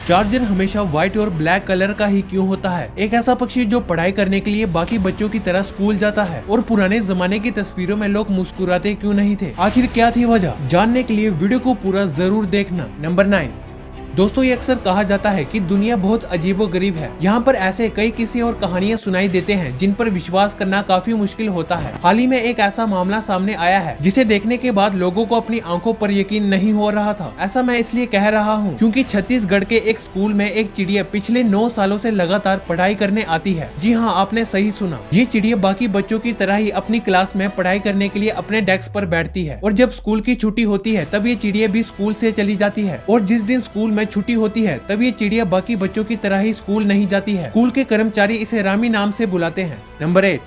Charger हमेशा white और black colour का ही क्यों होता है? एक ऐसा पक्षी जो पढ़ाई करने के लिए बाकी बच्चों की तरह स्कूल जाता है और पुराने जमाने की तस्वीरों में लोग मुस्कुराते क्यों नहीं थे? आखिर क्या थी वजह? जानने के लिए वीडियो को पूरा जरूर देखना। नंबर 9। दोस्तों, ये अक्सर कहा जाता है कि दुनिया बहुत अजीबोगरीब है। यहाँ पर ऐसे कई किस्से और कहानियां सुनाई देते हैं जिन पर विश्वास करना काफी मुश्किल होता है। हाल ही में एक ऐसा मामला सामने आया है जिसे देखने के बाद लोगों को अपनी आंखों पर यकीन नहीं हो रहा था। ऐसा मैं इसलिए कह रहा हूँ क्योंकि छत्तीसगढ़ के एक स्कूल में एक चिड़िया पिछले 9 सालों से लगातार पढ़ाई करने आती है। जी हाँ, आपने सही सुना। ये चिड़िया बाकी बच्चों की तरह ही अपनी क्लास में पढ़ाई करने के लिए अपने डेस्क पर बैठती है और जब स्कूल की छुट्टी होती है तब ये चिड़िया भी स्कूल से चली जाती है। और जिस दिन स्कूल में छुट्टी होती है तब ये चिड़िया बाकी बच्चों की तरह ही स्कूल नहीं जाती है। स्कूल के कर्मचारी इसे रामी नाम से बुलाते हैं। नंबर 8।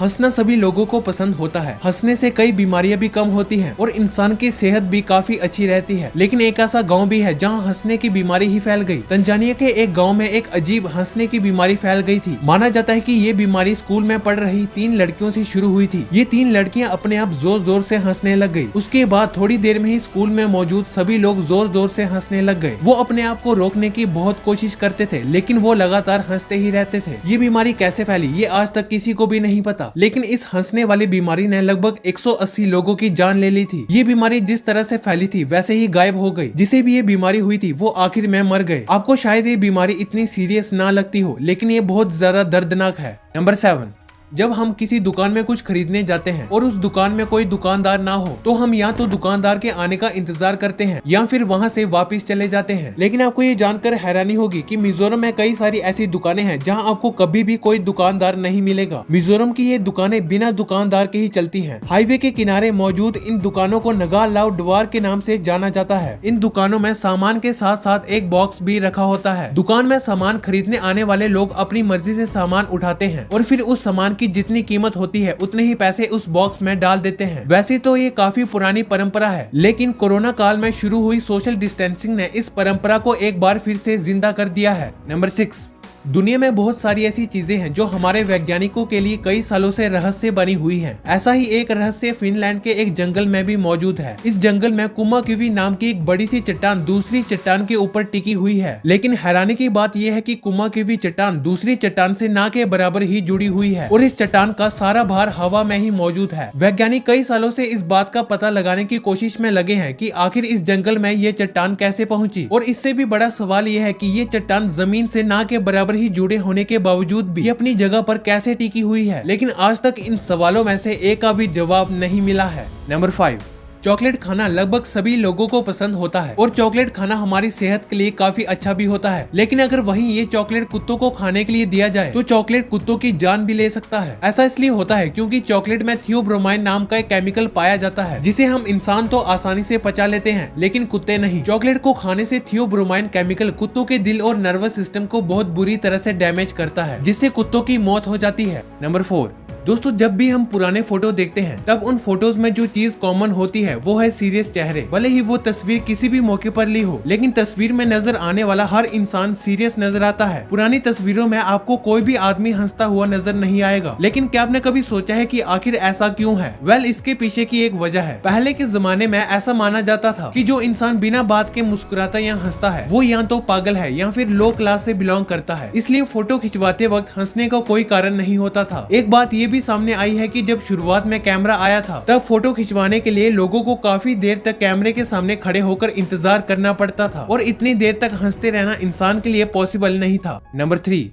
हंसना सभी लोगों को पसंद होता है। हंसने से कई बीमारियां भी कम होती हैं और इंसान की सेहत भी काफी अच्छी रहती है। लेकिन एक ऐसा गांव भी है जहां हंसने की बीमारी ही फैल गई। तंजानिया के एक गांव में एक अजीब हंसने की बीमारी फैल गई थी। माना जाता है कि ये बीमारी स्कूल में पढ़ रही 3 लड़कियों से शुरू हुई थी। ये 3 लड़कियां अपने आप जोर जोर से हंसने लग गई। उसके बाद थोड़ी देर में ही स्कूल में मौजूद सभी लोग जोर जोर से हंसने लग गए। वो अपने आप को रोकने की बहुत कोशिश करते थे लेकिन वो लगातार हंसते ही रहते थे। ये बीमारी कैसे फैली ये आज तक किसी को भी नहीं पता, लेकिन इस हंसने वाली बीमारी ने लगभग 180 लोगों की जान ले ली थी। ये बीमारी जिस तरह से फैली थी वैसे ही गायब हो गई। जिसे भी ये बीमारी हुई थी वो आखिर में मर गए। आपको शायद ये बीमारी इतनी सीरियस ना लगती हो लेकिन ये बहुत ज्यादा दर्दनाक है। नंबर 7। जब हम किसी दुकान में कुछ खरीदने जाते हैं और उस दुकान में कोई दुकानदार ना हो तो हम या तो दुकानदार के आने का इंतजार करते हैं या फिर वहां से वापस चले जाते हैं। लेकिन आपको ये जानकर हैरानी होगी कि मिजोरम में कई सारी ऐसी दुकानें हैं जहां आपको कभी भी कोई दुकानदार नहीं मिलेगा। मिजोरम की ये दुकानें बिना दुकानदार के ही चलती हैं। हाईवे के किनारे मौजूद इन दुकानों को नगा लाओ द्वार के नाम से जाना जाता है। इन दुकानों में सामान के साथ साथ एक बॉक्स भी रखा होता है। दुकान में सामान खरीदने आने वाले लोग अपनी मर्जी से सामान उठाते हैं और फिर उस सामान की जितनी कीमत होती है उतने ही पैसे उस बॉक्स में डाल देते हैं। वैसे तो ये काफी पुरानी परंपरा है लेकिन कोरोना काल में शुरू हुई सोशल डिस्टेंसिंग ने इस परंपरा को एक बार फिर से जिंदा कर दिया है। नंबर 6। दुनिया में बहुत सारी ऐसी चीजें हैं जो हमारे वैज्ञानिकों के लिए कई सालों से रहस्य बनी हुई हैं। ऐसा ही एक रहस्य फिनलैंड के एक जंगल में भी मौजूद है। इस जंगल में कुमाकिवी नाम की एक बड़ी सी चट्टान दूसरी चट्टान के ऊपर टिकी हुई है। लेकिन हैरानी की बात यह है कि कुमाकिवी चट्टान दूसरी चट्टान से ना के बराबर ही जुड़ी हुई है और इस चट्टान का सारा भार हवा में ही मौजूद है। वैज्ञानिक कई सालों से इस बात का पता लगाने की कोशिश में लगे हैं कि आखिर इस जंगल में ये चट्टान कैसे पहुंची। और इससे भी बड़ा सवाल यह है कि ये चट्टान जमीन से ना के बराबर ही जुड़े होने के बावजूद भी अपनी जगह पर कैसे टिकी हुई है। लेकिन आज तक इन सवालों में से एक का भी जवाब नहीं मिला है। नंबर 5। चॉकलेट खाना लगभग सभी लोगों को पसंद होता है और चॉकलेट खाना हमारी सेहत के लिए काफी अच्छा भी होता है। लेकिन अगर वहीं ये चॉकलेट कुत्तों को खाने के लिए दिया जाए तो चॉकलेट कुत्तों की जान भी ले सकता है। ऐसा इसलिए होता है क्योंकि चॉकलेट में थियोब्रोमाइन नाम का एक केमिकल पाया जाता है जिसे हम इंसान तो आसानी से पचा लेते हैं लेकिन कुत्ते नहीं। चॉकलेट को खाने से थियोब्रोमाइन केमिकल कुत्तों के दिल और नर्वस सिस्टम को बहुत बुरी तरह से डैमेज करता है जिससे कुत्तों की मौत हो जाती है। नंबर 4। दोस्तों, जब भी हम पुराने फोटो देखते हैं तब उन फोटोज में जो चीज कॉमन होती है वो है सीरियस चेहरे। भले ही वो तस्वीर किसी भी मौके पर ली हो लेकिन तस्वीर में नजर आने वाला हर इंसान सीरियस नजर आता है। पुरानी तस्वीरों में आपको कोई भी आदमी हंसता हुआ नजर नहीं आएगा। लेकिन क्या आपने कभी सोचा है कि आखिर ऐसा क्यों है? वेल, इसके पीछे की एक वजह है। पहले के जमाने में ऐसा माना जाता था कि जो इंसान बिना बात के मुस्कुराता या हंसता है वो या तो पागल है या फिर लो क्लास से बिलोंग करता है। इसलिए फोटो खिंचवाते वक्त हंसने का कोई कारण नहीं होता था। एक बात ये भी सामने आई है कि जब शुरुआत में कैमरा आया था तब फोटो खिंचवाने के लिए लोगों को काफी देर तक कैमरे के सामने खड़े होकर इंतजार करना पड़ता था और इतनी देर तक हंसते रहना इंसान के लिए पॉसिबल नहीं था। नंबर 3।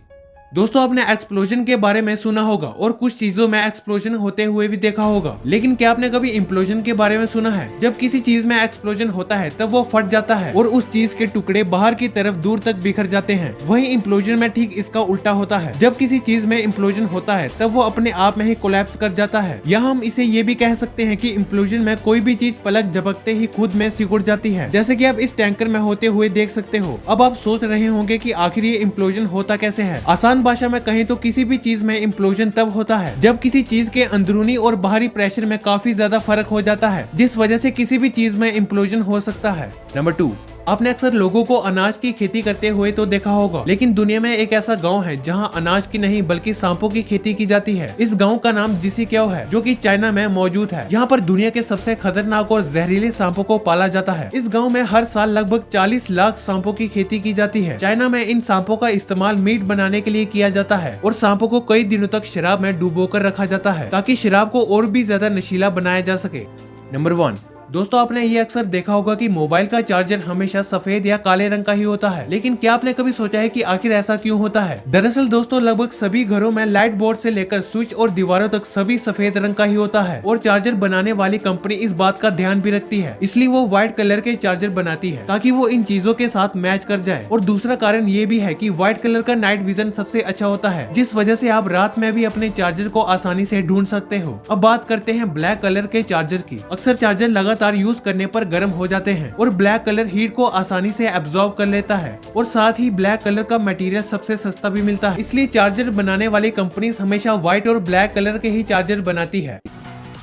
दोस्तों, आपने एक्सप्लोजन के बारे में सुना होगा और कुछ चीजों में एक्सप्लोजन होते हुए भी देखा होगा। लेकिन क्या आपने कभी इम्प्लोजन के बारे में सुना है? जब किसी चीज में एक्सप्लोजन होता है तब वो फट जाता है और उस चीज के टुकड़े बाहर की तरफ दूर तक बिखर जाते हैं। वहीं इम्प्लोजन में ठीक इसका उल्टा होता है। जब किसी चीज में इम्प्लोजन होता है तब वो अपने आप में ही कोलैप्स कर जाता है। या हम इसे ये भी कह सकते हैं कि इम्प्लोजन में कोई भी चीज पलक झपकते ही खुद में सिकुड़ जाती है, जैसे कि आप इस टैंकर में होते हुए देख सकते हो। अब आप सोच रहे होंगे कि आखिर ये इम्प्लोजन होता कैसे है। आसान भाषा में कहें तो किसी भी चीज में इम्प्लोजन तब होता है जब किसी चीज के अंदरूनी और बाहरी प्रेशर में काफी ज्यादा फर्क हो जाता है जिस वजह से किसी भी चीज में इम्प्लोजन हो सकता है। नंबर 2। आपने अक्सर लोगों को अनाज की खेती करते हुए तो देखा होगा, लेकिन दुनिया में एक ऐसा गांव है जहां अनाज की नहीं बल्कि सांपों की खेती की जाती है। इस गांव का नाम जिसीक्याओ है, जो कि चाइना में मौजूद है। यहाँ पर दुनिया के सबसे खतरनाक और जहरीले सांपों को पाला जाता है। इस गाँव में हर साल लगभग 40 लाख सांपों की खेती की जाती है। चाइना में इन सांपों का इस्तेमाल मीट बनाने के लिए किया जाता है और सांपों को कई दिनों तक शराब में डुबोकर रखा जाता है ताकि शराब को और भी ज्यादा नशीला बनाया जा सके। नंबर 1, दोस्तों आपने ये अक्सर देखा होगा कि मोबाइल का चार्जर हमेशा सफेद या काले रंग का ही होता है, लेकिन क्या आपने कभी सोचा है कि आखिर ऐसा क्यों होता है? दरअसल दोस्तों लगभग सभी घरों में लाइट बोर्ड से लेकर स्विच और दीवारों तक सभी सफेद रंग का ही होता है और चार्जर बनाने वाली कंपनी इस बात का ध्यान भी रखती है, इसलिए वो व्हाइट कलर के चार्जर बनाती है ताकि वो इन चीजों के साथ मैच कर जाए। और दूसरा कारण ये भी है कि व्हाइट कलर का नाइट विजन सबसे अच्छा होता है, जिस वजह से आप रात में भी अपने चार्जर को आसानी से ढूंढ सकते हो। अब बात करते हैं ब्लैक कलर के चार्जर की। अक्सर चार्जर लगातार यूज करने पर गर्म हो जाते हैं और ब्लैक कलर हीट को आसानी से एब्जॉर्ब कर लेता है और साथ ही ब्लैक कलर का मटेरियल सबसे सस्ता भी मिलता है, इसलिए चार्जर बनाने वाली कंपनीज हमेशा व्हाइट और ब्लैक कलर के ही चार्जर बनाती है।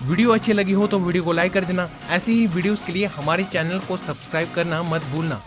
वीडियो अच्छी लगी हो तो वीडियो को लाइक कर देना। ऐसी ही वीडियोस के लिए हमारे चैनल को सब्सक्राइब करना मत भूलना।